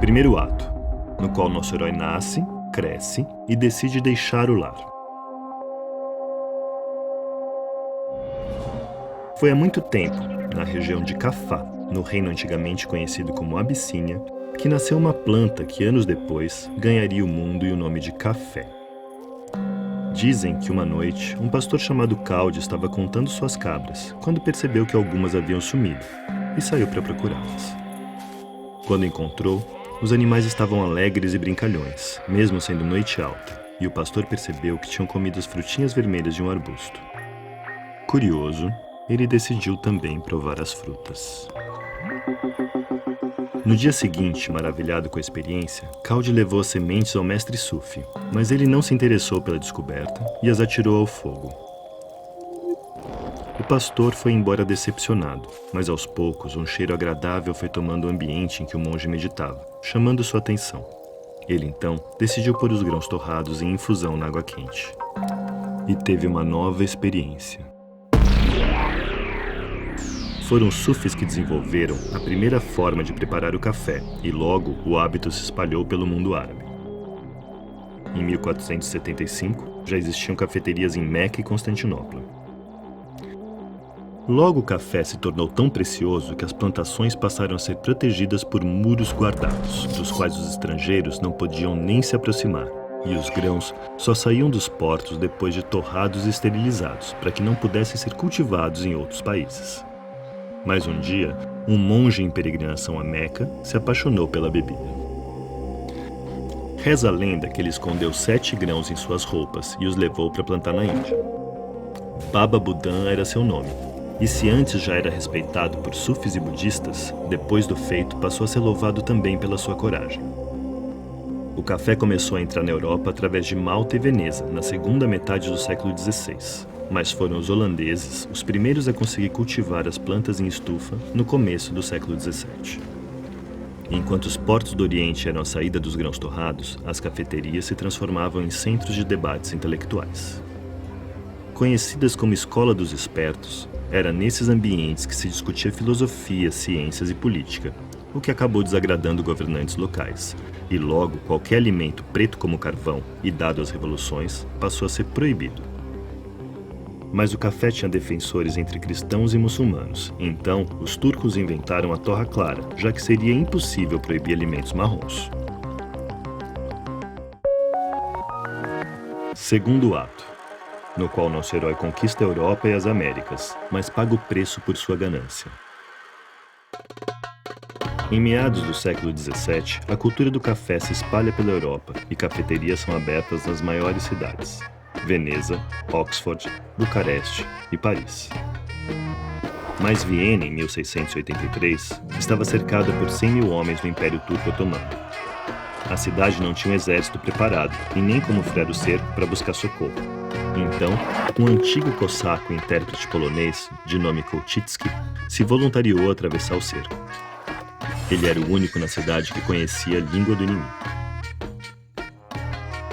Primeiro ato, no qual nosso herói nasce, cresce e decide deixar o lar. Foi há muito tempo, na região de Cafá, no reino antigamente conhecido como Abissínia, que nasceu uma planta que anos depois ganharia o mundo e o nome de café. Dizem que uma noite, um pastor chamado Calde estava contando suas cabras, quando percebeu que algumas haviam sumido, e saiu para procurá-las. Quando encontrou, os animais estavam alegres e brincalhões, mesmo sendo noite alta, e o pastor percebeu que tinham comido as frutinhas vermelhas de um arbusto. Curioso, ele decidiu também provar as frutas. No dia seguinte, maravilhado com a experiência, Calde levou as sementes ao mestre Sufi, mas ele não se interessou pela descoberta e as atirou ao fogo. O pastor foi embora decepcionado, mas aos poucos um cheiro agradável foi tomando o ambiente em que o monge meditava, chamando sua atenção. Ele então decidiu pôr os grãos torrados em infusão na água quente. E teve uma nova experiência. Foram os sufis que desenvolveram a primeira forma de preparar o café, e logo o hábito se espalhou pelo mundo árabe. Em 1475, já existiam cafeterias em Meca e Constantinopla. Logo o café se tornou tão precioso que as plantações passaram a ser protegidas por muros guardados, dos quais os estrangeiros não podiam nem se aproximar, e os grãos só saíam dos portos depois de torrados e esterilizados, para que não pudessem ser cultivados em outros países. Mas um dia, um monge em peregrinação a Meca se apaixonou pela bebida. Reza a lenda que ele escondeu 7 grãos em suas roupas e os levou para plantar na Índia. Baba Budan era seu nome, e se antes já era respeitado por sufis e budistas, depois do feito passou a ser louvado também pela sua coragem. O café começou a entrar na Europa através de Malta e Veneza, na segunda metade do século XVI. Mas foram os holandeses os primeiros a conseguir cultivar as plantas em estufa no começo do século XVII. Enquanto os portos do Oriente eram a saída dos grãos torrados, as cafeterias se transformavam em centros de debates intelectuais. Conhecidas como Escola dos Espertos, era nesses ambientes que se discutia filosofia, ciências e política, o que acabou desagradando governantes locais, e logo qualquer alimento preto como carvão e dado às revoluções passou a ser proibido. Mas o café tinha defensores entre cristãos e muçulmanos, então os turcos inventaram a torra clara, já que seria impossível proibir alimentos marrons. Segundo ato, no qual nosso herói conquista a Europa e as Américas, mas paga o preço por sua ganância. Em meados do século XVII, a cultura do café se espalha pela Europa e cafeterias são abertas nas maiores cidades: Veneza, Oxford, Bucareste e Paris. Mas Viena, em 1683, estava cercada por 100.000 homens do Império Turco Otomano. A cidade não tinha um exército preparado e nem como furar o cerco para buscar socorro. Então, um antigo cossaco e intérprete polonês, de nome Kołczycki, se voluntariou a atravessar o cerco. Ele era o único na cidade que conhecia a língua do inimigo.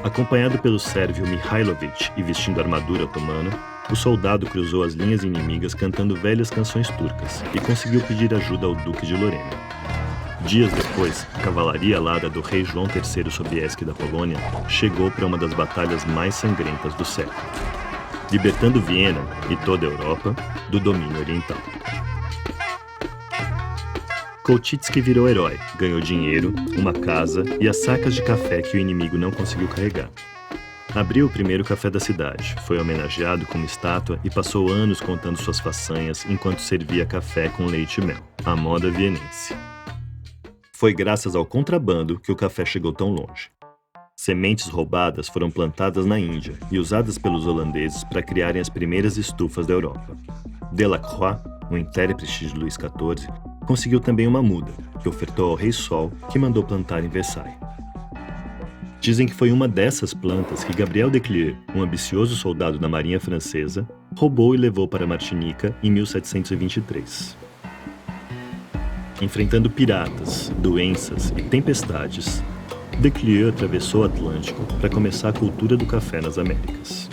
Acompanhado pelo sérvio Mihailović e vestindo armadura otomana, o soldado cruzou as linhas inimigas cantando velhas canções turcas e conseguiu pedir ajuda ao Duque de Lorena. Dias depois, a cavalaria alada do rei João III Sobieski da Polônia chegou para uma das batalhas mais sangrentas do século, libertando Viena e toda a Europa do domínio oriental. Kołczycki virou herói, ganhou dinheiro, uma casa e as sacas de café que o inimigo não conseguiu carregar. Abriu o primeiro café da cidade, foi homenageado com uma estátua e passou anos contando suas façanhas enquanto servia café com leite e mel, a moda vienense. Foi graças ao contrabando que o café chegou tão longe. Sementes roubadas foram plantadas na Índia e usadas pelos holandeses para criarem as primeiras estufas da Europa. Delacroix, um intérprete de Luís XIV, conseguiu também uma muda, que ofertou ao rei Sol, que mandou plantar em Versailles. Dizem que foi uma dessas plantas que Gabriel de Clieu, um ambicioso soldado da marinha francesa, roubou e levou para Martinica em 1723. Enfrentando piratas, doenças e tempestades, de Clieu atravessou o Atlântico para começar a cultura do café nas Américas.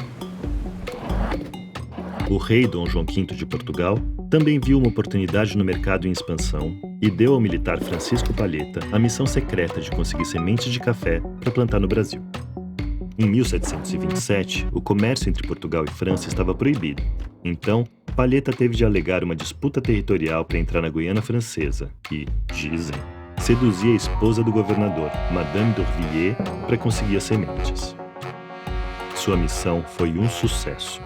O rei Dom João V de Portugal também viu uma oportunidade no mercado em expansão e deu ao militar Francisco Palheta a missão secreta de conseguir sementes de café para plantar no Brasil. Em 1727, o comércio entre Portugal e França estava proibido. Então, Palheta teve de alegar uma disputa territorial para entrar na Guiana Francesa e, dizem, seduzir a esposa do governador, Madame d'Orvilliers, para conseguir as sementes. Sua missão foi um sucesso,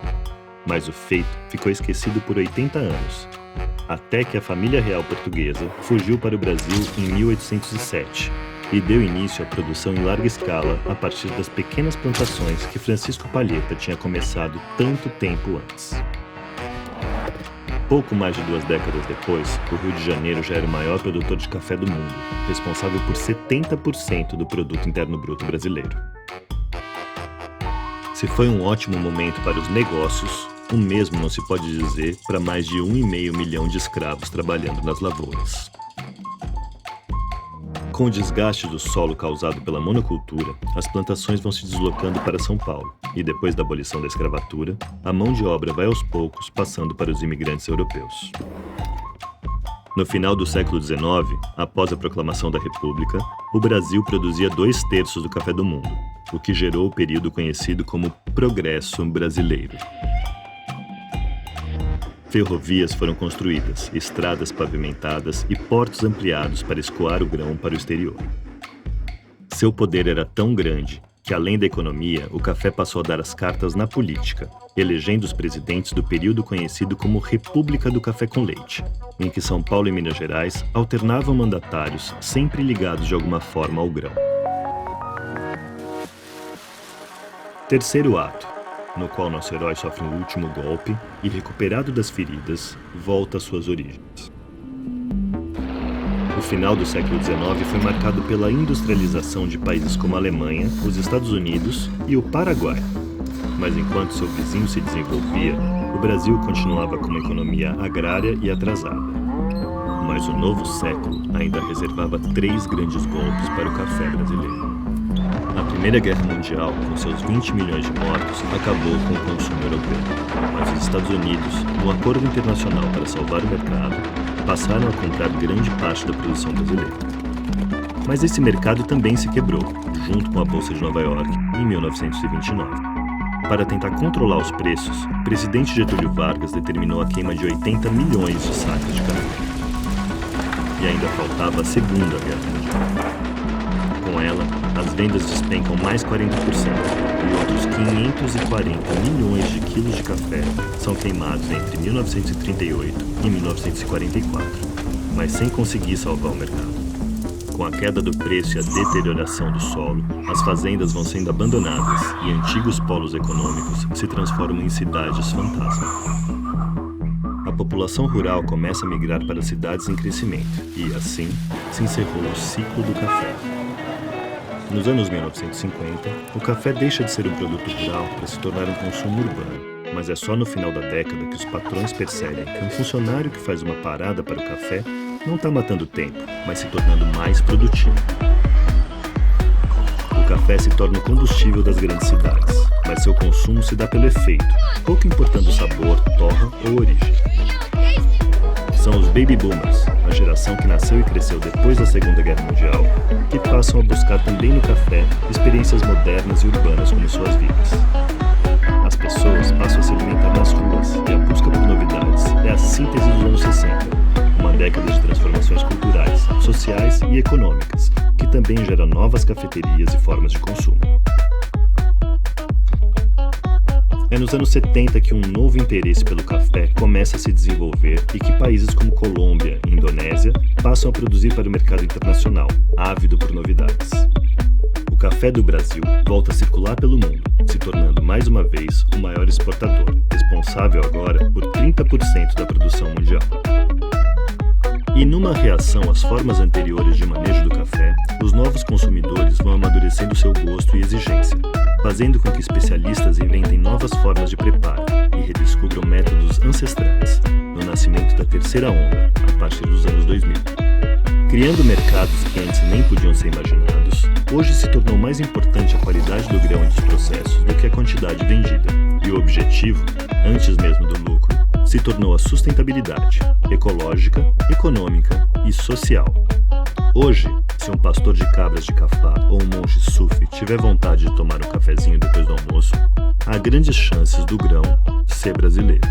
mas o feito ficou esquecido por 80 anos, até que a família real portuguesa fugiu para o Brasil em 1807 e deu início à produção em larga escala a partir das pequenas plantações que Francisco Palheta tinha começado tanto tempo antes. Pouco mais de 2 décadas depois, o Rio de Janeiro já era o maior produtor de café do mundo, responsável por 70% do produto interno bruto brasileiro. Se foi um ótimo momento para os negócios, o mesmo não se pode dizer para mais de 1,5 milhão de escravos trabalhando nas lavouras. Com o desgaste do solo causado pela monocultura, as plantações vão se deslocando para São Paulo e, depois da abolição da escravatura, a mão de obra vai aos poucos passando para os imigrantes europeus. No final do século XIX, após a proclamação da República, o Brasil produzia 2/3 do café do mundo, o que gerou o período conhecido como Progresso Brasileiro. Ferrovias foram construídas, estradas pavimentadas e portos ampliados para escoar o grão para o exterior. Seu poder era tão grande que, além da economia, o café passou a dar as cartas na política, elegendo os presidentes do período conhecido como República do Café com Leite, em que São Paulo e Minas Gerais alternavam mandatários sempre ligados de alguma forma ao grão. Terceiro ato, no qual nosso herói sofre um último golpe e, recuperado das feridas, volta às suas origens. O final do século XIX foi marcado pela industrialização de países como a Alemanha, os Estados Unidos e o Paraguai. Mas enquanto seu vizinho se desenvolvia, o Brasil continuava com uma economia agrária e atrasada. Mas o novo século ainda reservava 3 grandes golpes para o café brasileiro. A Primeira Guerra Mundial, com seus 20 milhões de mortos, acabou com o consumo europeu. Mas os Estados Unidos, no acordo internacional para salvar o mercado, passaram a comprar grande parte da produção brasileira. Mas esse mercado também se quebrou, junto com a Bolsa de Nova York, em 1929. Para tentar controlar os preços, o presidente Getúlio Vargas determinou a queima de 80 milhões de sacas de café. E ainda faltava a Segunda Guerra Mundial. Com ela, as vendas despencam mais 40% e outros 540 milhões de quilos de café são queimados entre 1938 e 1944, mas sem conseguir salvar o mercado. Com a queda do preço e a deterioração do solo, as fazendas vão sendo abandonadas e antigos polos econômicos se transformam em cidades fantasma. A população rural começa a migrar para cidades em crescimento e, assim, se encerrou o ciclo do café. Nos anos 1950, o café deixa de ser um produto rural para se tornar um consumo urbano, mas é só no final da década que os patrões percebem que um funcionário que faz uma parada para o café não está matando tempo, mas se tornando mais produtivo. O café se torna o combustível das grandes cidades, mas seu consumo se dá pelo efeito, pouco importando o sabor, torra ou origem. São os Baby Boomers, a geração que nasceu e cresceu depois da Segunda Guerra Mundial, que passam a buscar também no café experiências modernas e urbanas como suas vidas. As pessoas passam a se alimentar nas ruas e a busca por novidades é a síntese dos anos 60, uma década de transformações culturais, sociais e econômicas, que também gera novas cafeterias e formas de consumo. É nos anos 70 que um novo interesse pelo café começa a se desenvolver e que países como Colômbia e Indonésia passam a produzir para o mercado internacional, ávido por novidades. O café do Brasil volta a circular pelo mundo, se tornando mais uma vez o maior exportador, responsável agora por 30% da produção mundial. E numa reação às formas anteriores de manejo do café, os novos consumidores vão amadurecendo seu gosto e exigência, fazendo com que especialistas inventem novas formas de preparo e redescubram métodos ancestrais, no nascimento da terceira onda, a partir dos anos 2000. Criando mercados que antes nem podiam ser imaginados, hoje se tornou mais importante a qualidade do grão e dos processos do que a quantidade vendida. E o objetivo, antes mesmo do lucro, se tornou a sustentabilidade ecológica, econômica e social. Hoje, se um pastor de cabras de Cafá ou um monge sufi tiver vontade de tomar um cafezinho depois do almoço, há grandes chances do grão ser brasileiro.